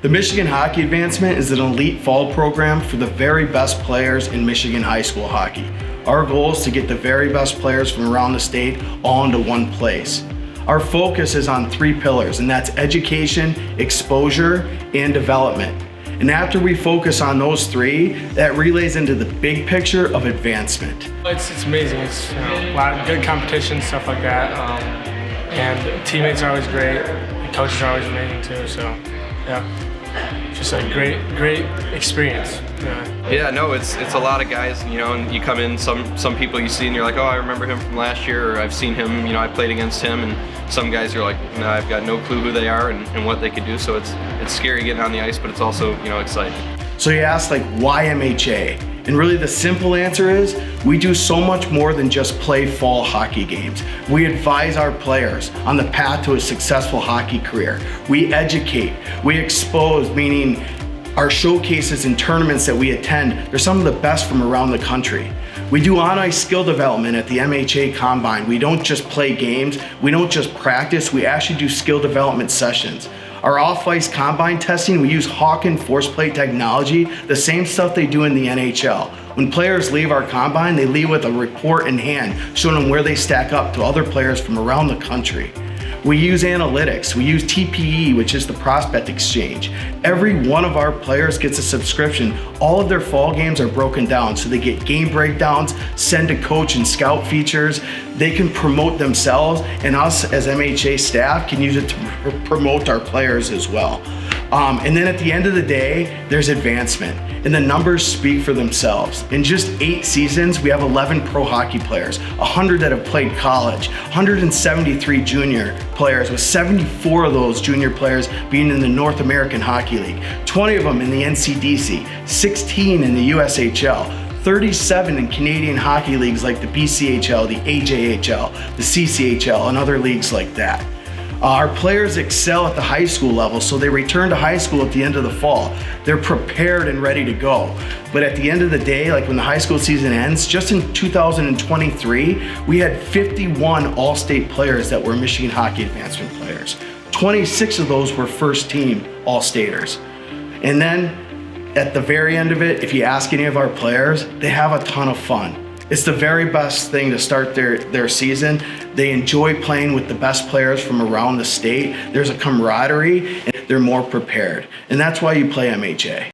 The Michigan Hockey Advancement is an elite fall program for the very best players in Michigan high school hockey. Our goal is to get the very best players from around the state all into one place. Our focus is on 3 pillars, and that's education, exposure, and development. And after we focus on those 3, that relays into the big picture of advancement. It's amazing. It's a lot of good competition, stuff like that. And teammates are always great. The coaches are always amazing too. So, yeah, just a great experience. Yeah, no, it's a lot of guys, and you come in, some people you see and you're like, oh, I remember him from last year, or I've seen him, I played against him, and some guys are like, no, I've got no clue who they are and what they could do, so it's scary getting on the ice, but it's also, exciting. So you ask, why MHA? And really the simple answer is, we do so much more than just play fall hockey games. We advise our players on the path to a successful hockey career. We educate, we expose, meaning our showcases and tournaments that we attend, they're some of the best from around the country. We do on-ice skill development at the MHA Combine. We don't just play games, we don't just practice, we actually do skill development sessions. Our off-ice combine testing, we use Hawken force plate technology, the same stuff they do in the NHL. When players leave our combine, they leave with a report in hand showing them where they stack up to other players from around the country. We use analytics, we use TPE, which is the prospect exchange. Every one of our players gets a subscription. All of their fall games are broken down, so they get game breakdowns, send to coach and scout features. They can promote themselves, and us as MHA staff can use it to promote our players as well. And then at the end of the day, there's advancement, and the numbers speak for themselves. In just 8 seasons, we have 11 pro hockey players, 100 that have played college, 173 junior players, with 74 of those junior players being in the North American Hockey League, 20 of them in the NCDC, 16 in the USHL, 37 in Canadian hockey leagues like the BCHL, the AJHL, the CCHL, and other leagues like that. Our players excel at the high school level, so they return to high school at the end of the fall. They're prepared and ready to go. But at the end of the day, when the high school season ends, just in 2023, we had 51 all-state players that were Michigan Hockey Advancement players. 26 of those were first team all-staters. And then at the very end of it, if you ask any of our players, they have a ton of fun. It's the very best thing to start their season. They enjoy playing with the best players from around the state. There's a camaraderie, and they're more prepared. And that's why you play MHA.